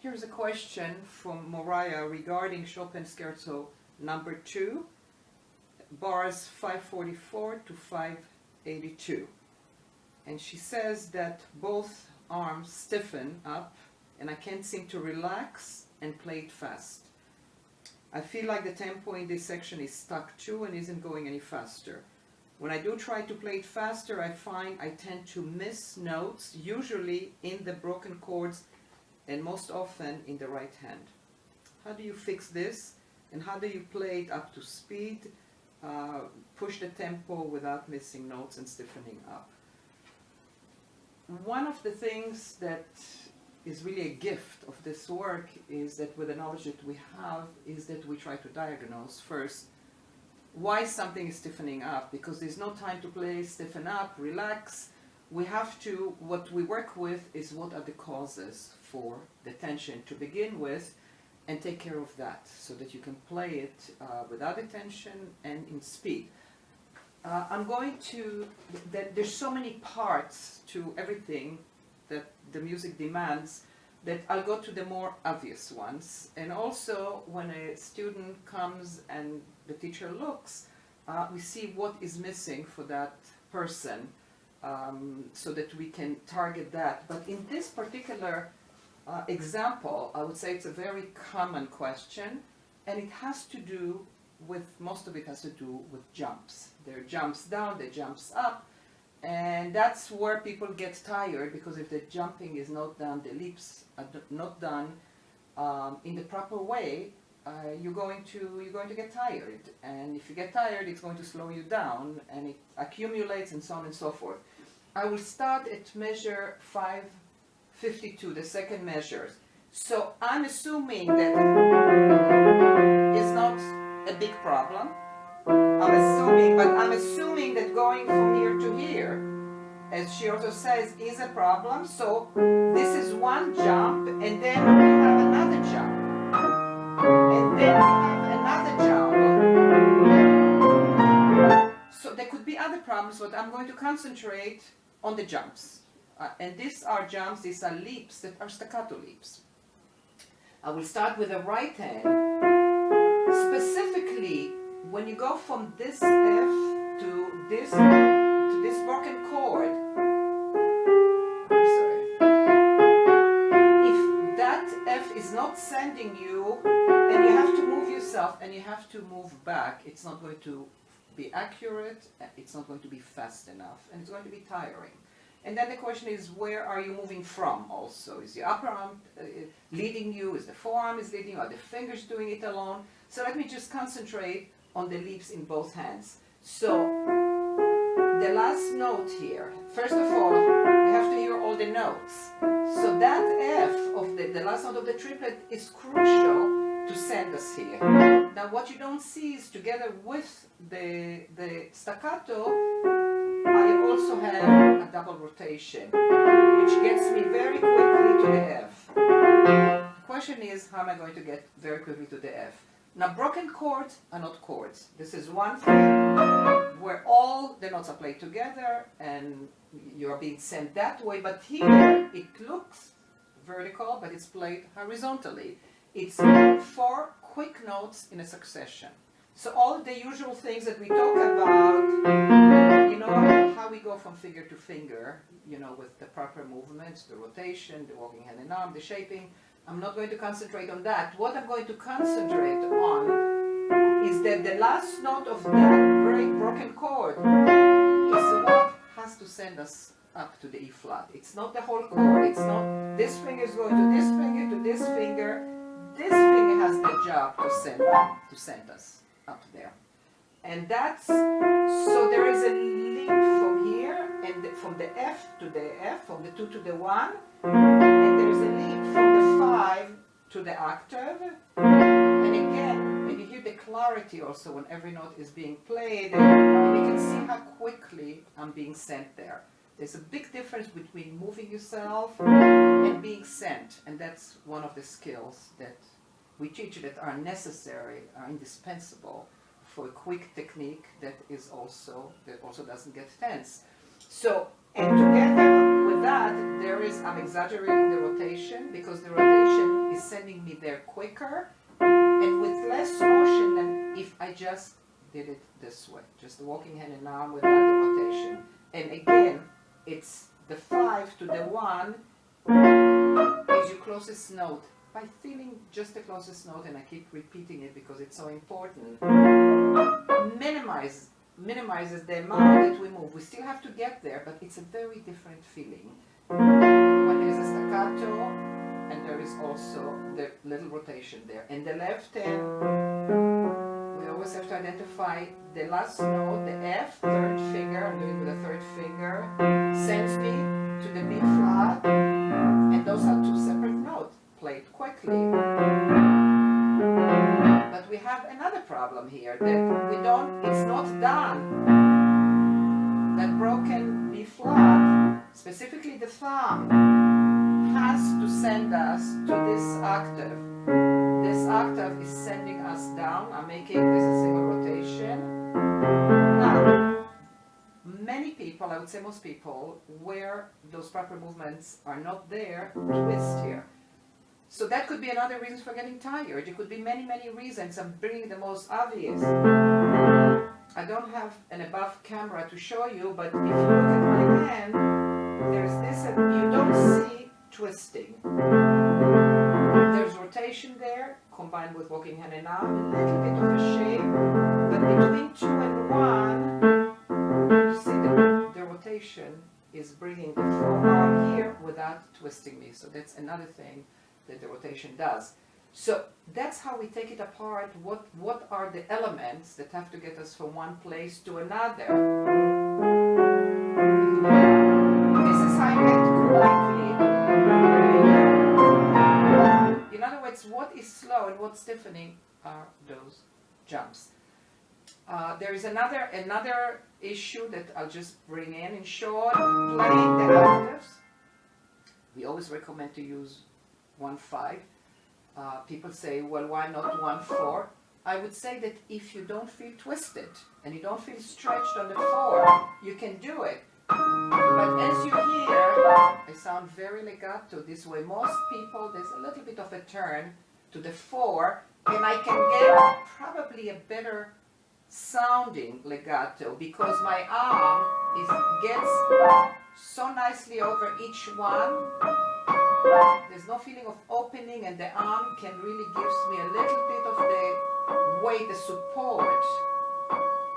Here's a question from Moriah regarding Chopin Scherzo number 2, bars 544 to 582. And she says that both arms stiffen up and I can't seem to relax and play it fast. I feel like the tempo in this section is stuck too and isn't going any faster. When I do try to play it faster, I find I tend to miss notes, usually in the broken chords and most often in the right hand. How do you fix this? And how do you play it up to speed, push the tempo without missing notes and stiffening up? One of the things that is really a gift of this work is that with the knowledge that we have is that we try to diagnose first why something is stiffening up, because there's no time to play, stiffen up, relax. We have to, what we work with is what are the causes for the tension to begin with and take care of that so that you can play it without the tension and in speed. I'm going to, there's so many parts to everything that the music demands that I'll go to the more obvious ones. And also when a student comes and the teacher looks, we see what is missing for that person so that we can target that. But in this particular example, I would say it's a very common question, and it has to do with, most of it has to do with jumps. There are jumps down, there are jumps up, and that's where people get tired, because if the jumping is not done, the leaps are not done in the proper way, you're going to get tired. And if you get tired, it's going to slow you down, and it accumulates and so on and so forth. I will start at measure 552, the second measure. So I'm assuming that it's not a big problem. I'm assuming that going from here to here, as she also says, is a problem. So this is one jump, and then we have another jump. And then we have another jump. So there could be other problems, but I'm going to concentrate on the jumps. And these are jumps, these are leaps that are staccato leaps. I will start with the right hand. Specifically, when you go from this F to this broken chord, I'm sorry, if that F is not sending you, and you have to move yourself and you have to move back, it's not going to be accurate, it's not going to be fast enough, and it's going to be tiring. And then the question is, where are you moving from also? Is the upper arm leading you? Is the forearm is leading you? Are the fingers doing it alone? So let me just concentrate on the leaps in both hands. So the last note here, first of all, we have to hear all the notes. So that F of the last note of the triplet is crucial to send us here. Now what you don't see is together with the staccato, I also have a double rotation, which gets me very quickly to the F. The question is, how am I going to get very quickly to the F? Now, broken chords are not chords. This is one thing where all the notes are played together and you are being sent that way, but here it looks vertical, but it's played horizontally. It's 4 quick notes in a succession. So all the usual things that we talk about, you know, how we go from finger to finger, you know, with the proper movements, the rotation, the walking hand and arm, the shaping. I'm not going to concentrate on that. What I'm going to concentrate on is that the last note of that great broken chord is what has to send us up to the E flat. It's not the whole chord. It's not this finger is going to this finger, to this finger. This finger has the job to send us up there. And that's, so there is a leap from here, and from the F to the F, from the 2 to the 1, and there's a leap from the 5 to the octave. And again, and you hear the clarity also when every note is being played, and you can see how quickly I'm being sent there. There's a big difference between moving yourself and being sent, and that's one of the skills that we teach that are necessary, are indispensable for a quick technique that also doesn't get tense. So, and together with with that, I'm exaggerating the rotation because the rotation is sending me there quicker and with less motion than if I just did it this way, just walking hand in arm without the rotation. And again, it's the 5 to the 1 is your closest note. By feeling just the closest note, and I keep repeating it because it's so important, minimizes the amount that we move. We still have to get there, but it's a very different feeling when there's a staccato and there is also the little rotation there. And the left hand, we always have to identify the last note, the F, third finger, I'm doing it with the third finger, sends me to the B flat, and those are two separate notes, played quickly. But we have another problem here, that it's not done. That broken B flat, specifically the thumb, has to send us to this octave. This octave is sending us down. I'm making this a single rotation. Now, many people, I would say most people, where those proper movements are not there, twist here. So that could be another reason for getting tired. It could be many, many reasons. I'm bringing the most obvious. I don't have an above camera to show you, but if you look at my hand, there's this, and you don't see twisting. There's rotation there, combined with walking hand in arm, a little bit of a shape, but between 2 and 1, you see the rotation is bringing the forearm here without twisting me. So that's another thing that the rotation does. So that's how we take it apart. What are the elements that have to get us from one place to another? This is how you get quickly. In other words, what is slow and what's stiffening are those jumps. There is another issue that I'll just bring in short, playing the octaves. We always recommend to use 1/5. People say, well, why not 1/4? I would say that if you don't feel twisted and you don't feel stretched on the 4, you can do it. But as you hear, I sound very legato this way. Most people, there's a little bit of a turn to the 4, and I can get probably a better sounding legato because my arm gets so nicely over each one. There's no feeling of opening, and the arm can really gives me a little bit of the weight, the support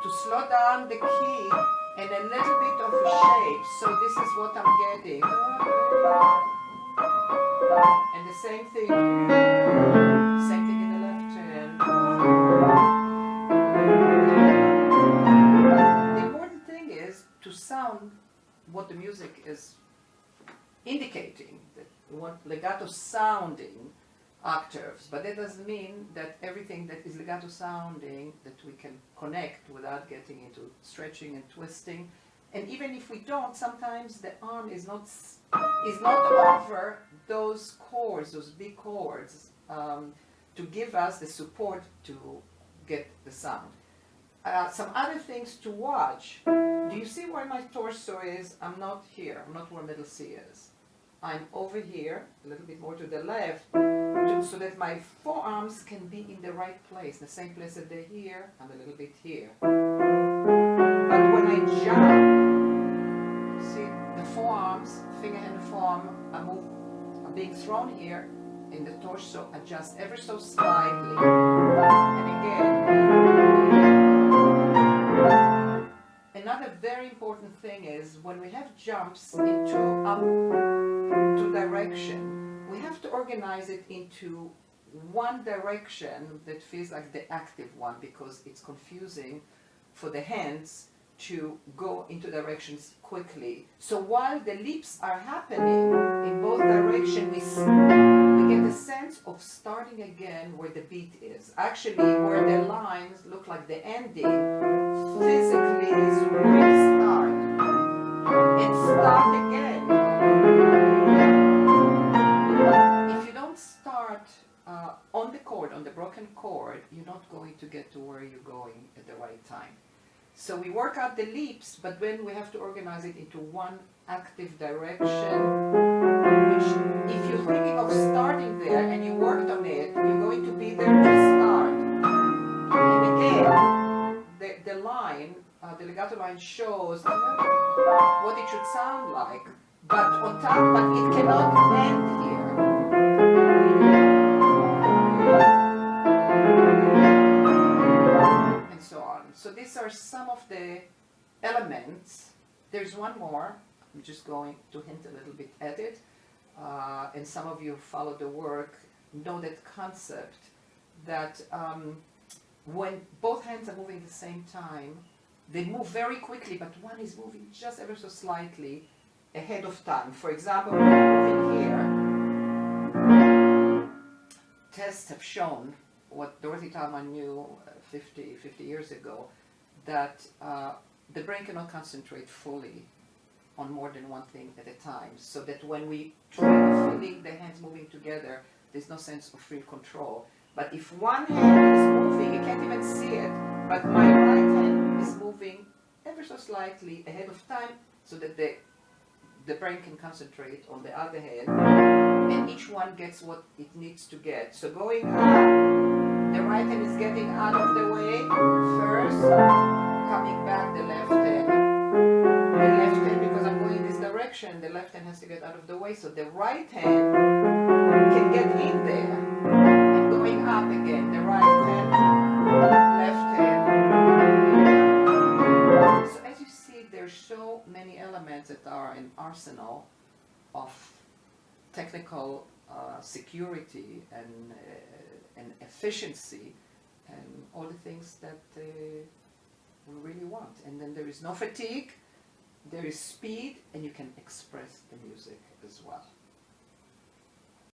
to slow down the key and a little bit of a shape. So this is what I'm getting. And the same thing in the left hand. The important thing is to sound what the music is indicating, that we want legato sounding octaves, but that doesn't mean that everything that is legato sounding that we can connect without getting into stretching and twisting. And even if we don't, sometimes the arm is not over those chords, those big chords, to give us the support to get the sound. Some other things to watch. Do you see where my torso is? I'm not here. I'm not where middle C is. I'm over here, a little bit more to the left, so that my forearms can be in the right place, the same place that they're here. I'm a little bit here. But when I jump, see the forearms, finger hand forearm, I'm being thrown here, and the torso adjusts ever so slightly. And again. Another very important thing is when we have jumps into two direction, we have to organize it into one direction that feels like the active one, because it's confusing for the hands to go into directions quickly. So while the leaps are happening in both directions, we get a sense of starting again where the beat is. Actually, where the lines look like the ending, physically is where we start. And start again. If you don't start on the chord, on the broken chord, you're not going to get to where you're going at the right time. So we work out the leaps, but then we have to organize it into one active direction, which if you're thinking of starting there and you worked on it, you're going to be there to start. And again, the line, the legato line shows what it should sound like, but on top, but it cannot end here. And so on. So these are some of the elements. There's one more. I'm just going to hint a little bit at it. And some of you follow the work know that concept that when both hands are moving at the same time, they move very quickly, but one is moving just ever so slightly ahead of time. For example, when I'm moving here, tests have shown what Dorothy Talman knew 50 years ago, that the brain cannot concentrate fully on more than one thing at a time, so that when we try feeling the hands moving together, there's no sense of real control. But if one hand is moving, you can't even see it, but my right hand is moving ever so slightly ahead of time, so that the brain can concentrate on the other hand, and each one gets what it needs to get. So going up, the right hand is getting out of the way first, coming back the left hand. The left hand, because I'm going this direction, the left hand has to get out of the way, so the right hand can get in there. And going up again, the right hand, left hand. So as you see, there's so many elements that are an arsenal of technical security and efficiency and all the things that we really want. And then there is no fatigue, there is speed, and you can express the music as well.